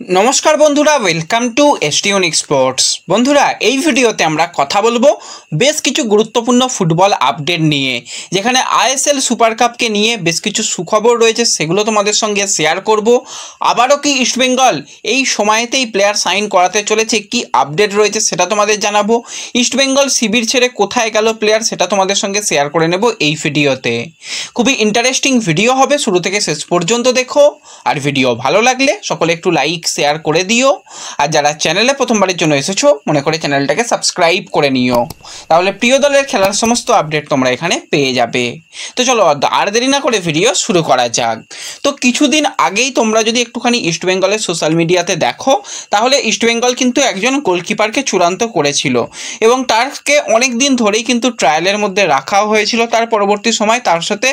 नमस्कार बंधुरा welcome to एसटीयूनिक sports. बंधुरा এই ভিডিওতে আমরা কথা বলবো বেশ কিছু গুরুত্বপূর্ণ ফুটবল আপডেট নিয়ে, যেখানে আইএসএল সুপার কাপকে নিয়ে বেশ কিছু সুখবর রয়েছে, সেগুলো তোমাদের সঙ্গে শেয়ার করব। আবারও কি ইস্টবেঙ্গল এই সময়তেই প্লেয়ার সাইন করাতে চলেছে, কি আপডেট রয়েছে সেটা তোমাদের জানাবো। ইস্টবেঙ্গল শিবির ছেড়ে কোথায় গেল প্লেয়ার সেটা তোমাদের সঙ্গে শেয়ার করে নেব এই ভিডিওতে। খুবই ইন্টারেস্টিং ভিডিও হবে, শুরু থেকে শেষ পর্যন্ত দেখো। আর ভিডিও ভালো লাগলে সকলে একটু লাইক শেয়ার করে দিও, আর যারা চ্যানেলে প্রথমবারের জন্য এসেছো মনে করে চ্যানেলটাকে সাবস্ক্রাইব করে নিও, তাহলে প্রিয় দলের খেলার সমস্ত আপডেট তোমরা এখানে পেয়ে যাবে। তো চলো আর দেরি না করে ভিডিও শুরু করা যাক। তো কিছুদিন আগেই তোমরা যদি একটুখানি ইস্টবেঙ্গলের সোশ্যাল মিডিয়াতে দেখো, তাহলে ইস্টবেঙ্গল কিন্তু একজন গোলকিপারকে চূড়ান্ত করেছিল এবং তারকে অনেক দিন ধরেই কিন্তু ট্রায়ালের মধ্যে রাখা হয়েছিল। তার পরবর্তী সময় তার সাথে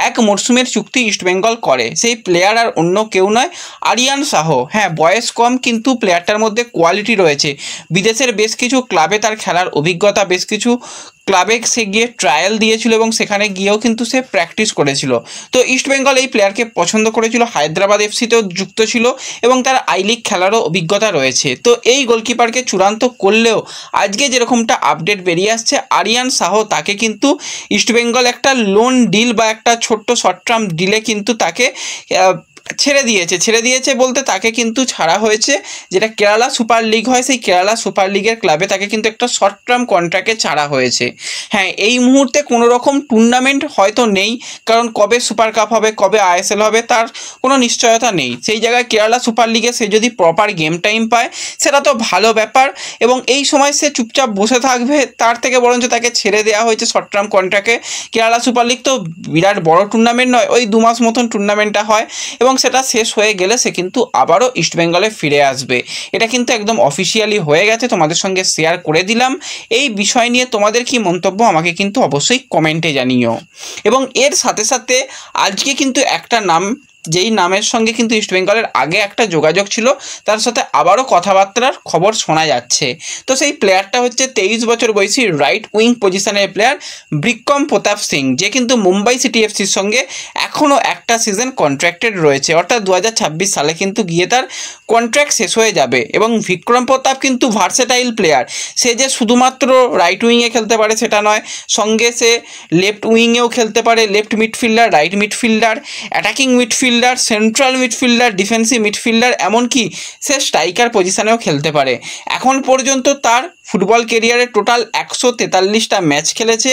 এক মরশুমের চুক্তি ইস্টবেঙ্গল করে। সেই প্লেয়ার আর অন্য কেউ নয়, আরিয়ান সাহ। হ্যাঁ, বয়স কম কিন্তু প্লেয়ারটার মধ্যে কোয়ালিটি রয়েছে। বিদেশের বেশ কিছু ক্লাবে তার খেলার অভিজ্ঞতা, বেশ কিছু ক্লাবে সে গিয়ে ট্রায়াল দিয়েছিল এবং সেখানে গিয়েও কিন্তু সে প্র্যাকটিস করেছিল। তো ইস্টবেঙ্গল এই প্লেয়ারকে পছন্দ করেছিল, হায়দ্রাবাদ এফসিতেও যুক্ত ছিল এবং তার আই লিগ খেলারও অভিজ্ঞতা রয়েছে। তো এই গোলকিপারকে চূড়ান্ত করলেও আজকে যেরকমটা আপডেট বেরিয়ে আসছে, আরিয়ান সাহ তাকে কিন্তু ইস্টবেঙ্গল একটা লোন ডিল বা একটা ছোট্ট শর্ট টার্ম ডিলে কিন্তু তাকে ছেড়ে দিয়েছে বলতে তাকে কিন্তু ছাড়া হয়েছে। যেটা কেরালা সুপার লিগ হয়, সেই কেরালা সুপার লিগের ক্লাবে তাকে কিন্তু একটা শর্ট টার্ম কন্ট্রাক্টে ছাড়া হয়েছে। হ্যাঁ, এই মুহূর্তে কোনো রকম টুর্নামেন্ট হয়তো নেই, কারণ কবে সুপার কাপ হবে, কবে আইএসএল হবে তার কোনো নিশ্চয়তা নেই। সেই জায়গায় কেরালা সুপার লিগে সে যদি প্রপার গেম টাইম পায় সেটা তো ভালো ব্যাপার, এবং এই সময় সে চুপচাপ বসে থাকবে তার থেকে বরঞ্চ তাকে ছেড়ে দেওয়া হয়েছে শর্ট টার্ম কন্ট্রাক্টে। কেরালা সুপার লিগ তো বিরাট বড় টুর্নামেন্ট নয়, ওই 2 মাস মতন টুর্নামেন্টটা হয় এবং সেটা শেষ হয়ে গেলে সে কিন্তু আবারও ইস্টবেঙ্গলে ফিরে আসবে। এটা কিন্তু একদম অফিসিয়ালি হয়ে গেছে, তোমাদের সঙ্গে শেয়ার করে দিলাম। এই বিষয় নিয়ে তোমাদের কি মন্তব্য আমাকে কিন্তু অবশ্যই কমেন্টে জানিও। এবং এর সাথে সাথে আজকে কিন্তু একটা নাম, যেই নামের সঙ্গে কিন্তু ইস্টবেঙ্গলের আগে একটা যোগাযোগ ছিল, তার সাথে আবারও কথাবার্তার খবর শোনা যাচ্ছে। তো সেই প্লেয়ারটা হচ্ছে 23 বছর বয়সী রাইট উইং পজিশনের প্লেয়ার বিক্রম প্রতাপ সিং, যে কিন্তু মুম্বাই সিটি এফসির সঙ্গে এখনও একটা সিজন কন্ট্রাক্টেড রয়েছে, অর্থাৎ 2026 সালে কিন্তু গিয়ে তার কন্ট্রাক্ট শেষ হয়ে যাবে। এবং বিক্রম প্রতাপ কিন্তু ভার্সেটাইল প্লেয়ার, সে যে শুধুমাত্র রাইট উইংয়ে খেলতে পারে সেটা নয়, সঙ্গে সে লেফট উইংয়েও খেলতে পারে, left midfielder, right midfielder, attacking midfielder, central midfielder, defensive midfielder, এমনকি সে স্ট্রাইকার পজিশনেও খেলতে পারে। এখন পর্যন্ত তার ফুটবল কেরিয়ারে টোটাল 143টা ম্যাচ খেলেছে,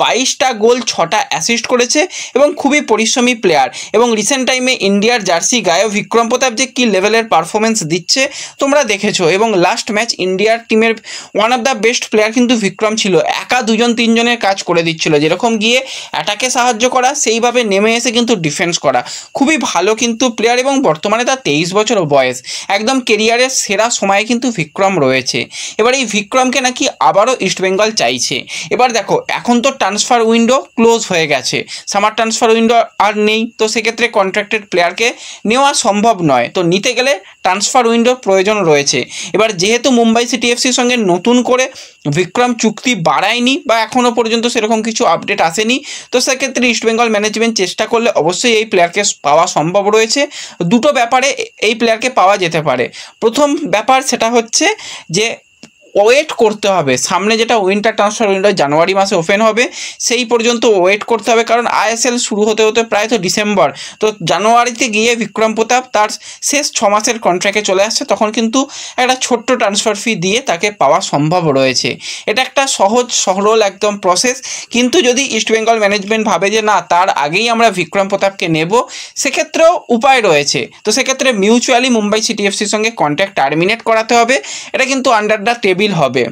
22টা গোল, 6টা অ্যাসিস্ট করেছে এবং খুবই পরিশ্রমী প্লেয়ার। এবং রিসেন্ট টাইমে ইন্ডিয়ার জার্সি গায়ে বিক্রম প্রতাপ যে কী লেভেলের পারফরমেন্স দিচ্ছে তোমরা দেখেছো। এবং লাস্ট ম্যাচ ইন্ডিয়ার টিমের one of the best player কিন্তু বিক্রম ছিল, একা 2-3জনের কাজ করে দিচ্ছিল, যেরকম গিয়ে অ্যাটাকে সাহায্য করা সেইভাবে নেমে এসে কিন্তু ডিফেন্স করা। খুবই ভালো কিন্তু প্লেয়ার, এবং বর্তমানে তার 23 বছর বয়স, একদম কেরিয়ারের সেরা সময়ে কিন্তু বিক্রম রয়েছে। এবার এই বিক্রমকে নাকি আবারও ইস্টবেঙ্গল চাইছে। এবার দেখো, এখন তো ট্রান্সফার উইন্ডো ক্লোজ হয়ে গেছে, সামার ট্রান্সফার উইন্ডো আর নেই, তো সেক্ষেত্রে কন্ট্রাক্টেড প্লেয়ারকে নেওয়া সম্ভব নয়। তো নিতে গেলে ট্রান্সফার উইন্ডোর প্রয়োজন রয়েছে। এবার যেহেতু মুম্বাই সিটি এফসির সঙ্গে নতুন করে বিক্রম চুক্তি বাড়ায়নি বা এখনও পর্যন্ত সেরকম কিছু আপডেট আসেনি, তো সেক্ষেত্রে ইস্টবেঙ্গল ম্যানেজমেন্ট চেষ্টা করলে অবশ্যই এই প্লেয়ারকে পাওয়া সম্ভব রয়েছে। দুটো ব্যাপারে এই প্লেয়ারকে পাওয়া যেতে পারে। প্রথম ব্যাপার সেটা হচ্ছে যে ওয়েট করতে হবে, সামনে যেটা উইন্টার ট্রান্সফার উইন্ডো জানুয়ারি মাসে ওপেন হবে সেই পর্যন্ত ওয়েট করতে হবে, কারণ আইএসএল শুরু হতে হতে প্রায় তো ডিসেম্বর। তো জানুয়ারিতে গিয়ে বিক্রম প্রতাপ তার শেষ 6 মাসের কন্ট্রাক্টে চলে আসছে, তখন কিন্তু একটা ছোট্ট ট্রান্সফার ফি দিয়ে তাকে পাওয়া সম্ভব রয়েছে। এটা একটা সহজ সরল একদম প্রসেস, কিন্তু যদি ইস্টবেঙ্গল ম্যানেজমেন্ট ভাবে যে না তার আগেই আমরা বিক্রম প্রতাপকে নেব, সেক্ষেত্রেও উপায় রয়েছে। তো সেক্ষেত্রে মিউচুয়ালি মুম্বাই সিটি এফসির সঙ্গে কন্ট্রাক্ট টার্মিনেট করাতে হবে, এটা কিন্তু আন্ডার দ্য টেবিল হবে।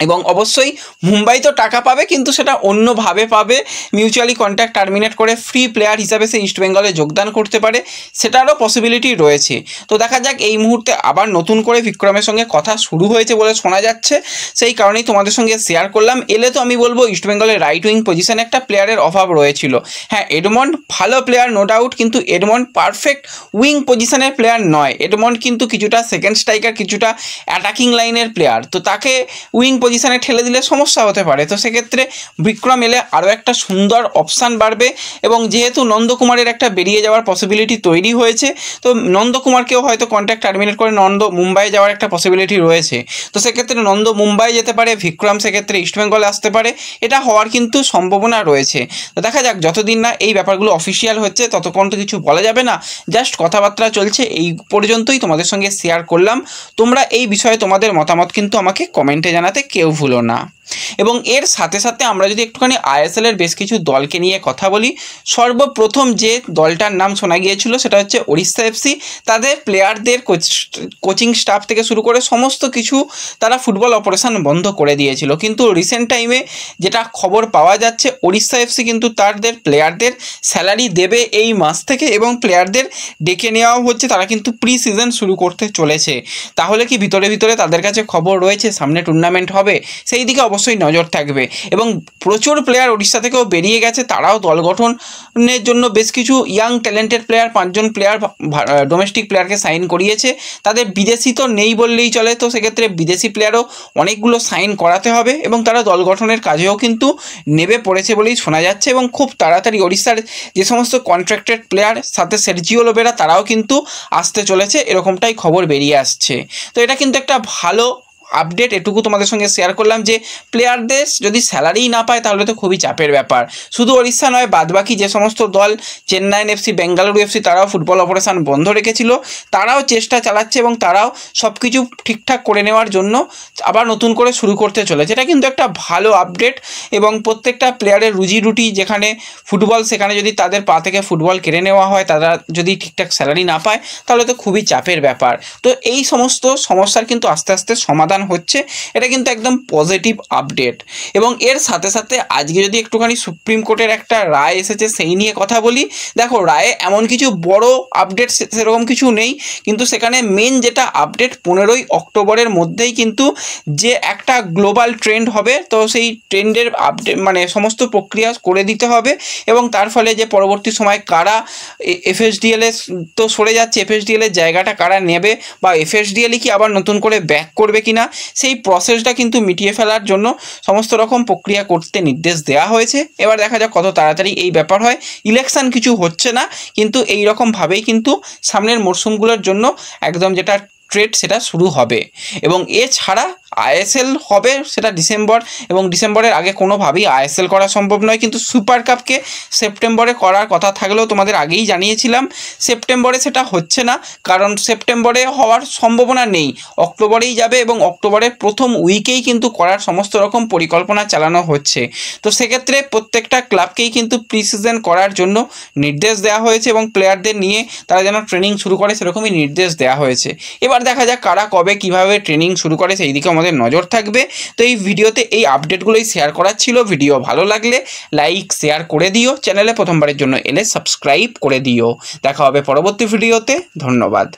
এবং অবশ্যই মুম্বাই তো টাকা পাবে, কিন্তু সেটা অন্যভাবে পাবে। মিউচুয়ালি কন্ট্রাক্ট টার্মিনেট করে ফ্রি প্লেয়ার হিসাবে সে ইস্টবেঙ্গলে যোগদান করতে পারে, সেটারও পসিবিলিটি রয়েছে। তো দেখা যাক, এই মুহূর্তে আবার নতুন করে বিক্রমের সঙ্গে কথা শুরু হয়েছে বলে শোনা যাচ্ছে, সেই কারণেই তোমাদের সঙ্গে শেয়ার করলাম। এলে তো আমি বলবো ইস্টবেঙ্গলের রাইট উইং পজিশনে একটা প্লেয়ারের অভাব রয়েছিল। হ্যাঁ, এডমন্ড ভালো প্লেয়ার নো ডাউট, কিন্তু এডমন্ড পারফেক্ট উইং পজিশনের প্লেয়ার নয়। এডমন্ড কিন্তু কিছুটা সেকেন্ড স্ট্রাইকার, কিছুটা অ্যাটাকিং লাইনের প্লেয়ার। তো তাকে উইং পজিশানে ঠেলে দিলে সমস্যা হতে পারে। তো সেক্ষেত্রে বিক্রম এলে আরও একটা সুন্দর অপশান বাড়বে এবং যেহেতু নন্দকুমারের একটা বেরিয়ে যাওয়ার পসিবিলিটি তৈরি হয়েছে, তো নন্দকুমারকেও হয়তো কন্ট্রাক্ট টার্মিনেট করে মুম্বাই যাওয়ার একটা পসিবিলিটি রয়েছে। তো সেক্ষেত্রে মুম্বাই যেতে পারে, বিক্রম সেক্ষেত্রে ইস্টবেঙ্গলে আসতে পারে, এটা হওয়ার কিন্তু সম্ভাবনা রয়েছে। তো দেখা যাক, যতদিন না এই ব্যাপারগুলো অফিসিয়াল হচ্ছে ততক্ষণ তো কিছু বলা যাবে না, জাস্ট কথাবার্তা চলছে। এই পর্যন্তই তোমাদের সঙ্গে শেয়ার করলাম। তোমরা এই বিষয়ে তোমাদের মতামত কিন্তু আমাকে কমেন্টে জানাতে কেউ ভুলো না। এবং এর সাথে সাথে আমরা যদি একটুখানি আইএসএলের বেশ কিছু দলকে নিয়ে কথা বলি, সর্বপ্রথম যে দলটার নাম শোনা গিয়েছিল সেটা হচ্ছে ওড়িশা এফসি। তাদের প্লেয়ারদের কোচিং স্টাফ থেকে শুরু করে সমস্ত কিছু তারা ফুটবল অপারেশন বন্ধ করে দিয়েছিল, কিন্তু রিসেন্ট টাইমে যেটা খবর পাওয়া যাচ্ছে, ওড়িশা এফসি কিন্তু তাদের প্লেয়ারদের স্যালারি দেবে এই মাস থেকে এবং প্লেয়ারদের ডেকে নেওয়াও হচ্ছে। তারা কিন্তু প্রি সিজন শুরু করতে চলেছে। তাহলে কি ভিতরে ভিতরে তাদের কাছে খবর রয়েছে সামনে টুর্নামেন্ট হবে? সেই দিকে অবশ্যই নজর থাকবে। এবং প্রচুর প্লেয়ার ওড়িশা থেকেও বেরিয়ে গেছে, তারাও দল গঠনের জন্য বেশ কিছু ইয়াং ট্যালেন্টেড প্লেয়ার 5 জন প্লেয়ার ডোমেস্টিক প্লেয়ারকে সাইন করিয়েছে। তাদের বিদেশি তো নেই বললেই চলে, তো সেক্ষেত্রে বিদেশি প্লেয়ারও অনেকগুলো সাইন করাতে হবে এবং তারা দল গঠনের কাজেও কিন্তু নেমে পড়েছে বলেই শোনা যাচ্ছে। এবং খুব তাড়াতাড়ি ওড়িশার যে সমস্ত কন্ট্রাক্টেড প্লেয়ার সাথে সের্জিও লোবেরা তারাও কিন্তু আসতে চলেছে, এরকমটাই খবর বেরিয়ে আসছে। তো এটা কিন্তু একটা ভালো আপডেট, এটুকু তোমাদের সঙ্গে শেয়ার করলাম যে প্লেয়ারদের যদি স্যালারিই না পায় তাহলে তো খুবই চাপের ব্যাপার। শুধু ওড়িশা নয়, বাদবাকি যে সমস্ত দল চেন্নাইন এফসি, বেঙ্গালুরু এফসি তারাও ফুটবল অপারেশন বন্ধ রেখেছিল, তারাও চেষ্টা চালাচ্ছে এবং তারাও সব কিছু ঠিকঠাক করে নেওয়ার জন্য আবার নতুন করে শুরু করতে চলেছে। এটা কিন্তু একটা ভালো আপডেট এবং প্রত্যেকটা প্লেয়ারের রুজি রুটি যেখানে ফুটবল, সেখানে যদি তাদের পা থেকে ফুটবল কেড়ে নেওয়া হয়, তারা যদি ঠিকঠাক স্যালারি না পায় তাহলে তো খুবই চাপের ব্যাপার। তো এই সমস্ত সমস্যার কিন্তু আস্তে আস্তে সমাধান হচ্ছে, এটা কিন্তু একদম পজিটিভ আপডেট। এবং এর সাথে সাথে আজকে যদি একটুখানি সুপ্রিম কোর্টের একটা রায় এসেছে সেই নিয়ে কথা বলি। দেখো, রায়ে এমন কিছু বড় আপডেট সেরকম কিছু নেই, কিন্তু সেখানে মেন যেটা আপডেট 15ই অক্টোবরের মধ্যেই কিন্তু যে একটা গ্লোবাল ট্রেন্ড হবে, তো সেই ট্রেন্ডের আপডেট মানে সমস্ত প্রক্রিয়া করে দিতে হবে এবং তার ফলে যে পরবর্তী সময় কারা এফএসডিএল তো সরে যাচ্ছে, এফএসডিএল এর জায়গাটা কারা নেবে বা এফএসডিএল কি আবার নতুন করে ব্যাক করবে কিনা, সেই প্রসেসটা কিন্তু মিটিয়ে ফেলার জন্য সমস্ত রকম প্রক্রিয়া করতে নির্দেশ দেওয়া হয়েছে। এবার দেখা যাক কত তাড়াতাড়ি এই ব্যাপার হয়। ইলেকশন কিছু হচ্ছে না, কিন্তু এই রকমভাবেই কিন্তু সামনের মরশুমগুলোর জন্য একদম যেটা ট্রেড সেটা শুরু হবে। এবং এছাড়া আইএসএল হবে সেটা ডিসেম্বর, এবং ডিসেম্বরের আগে কোনোভাবেই আইএসএল করা সম্ভব নয়। কিন্তু সুপার কাপকে সেপ্টেম্বরে করার কথা থাকলেও তোমাদের আগেই জানিয়েছিলাম সেপ্টেম্বরে সেটা হচ্ছে না, কারণ সেপ্টেম্বরে হওয়ার সম্ভাবনা নেই, অক্টোবরেই যাবে এবং অক্টোবরের প্রথম উইকেই কিন্তু করার সমস্ত রকম পরিকল্পনা চালানো হচ্ছে। তো সেক্ষেত্রে প্রত্যেকটা ক্লাবকেই কিন্তু প্রি সিজন করার জন্য নির্দেশ দেওয়া হয়েছে এবং প্লেয়ারদের নিয়ে তারা যেন ট্রেনিং শুরু করে সেরকমই নির্দেশ দেওয়া হয়েছে। এবার দেখা যাক কারা কবে কিভাবে ট্রেনিং শুরু করে, সেই দিকে আমাদের নজর থাকবে। তো এই ভিডিওতে এই আপডেটগুলোই শেয়ার করার ছিল। ভিডিও ভালো লাগলে লাইক শেয়ার করে দিও, চ্যানেলে প্রথমবারের জন্য এলে সাবস্ক্রাইব করে দিও। দেখা হবে পরবর্তী ভিডিওতে। ধন্যবাদ।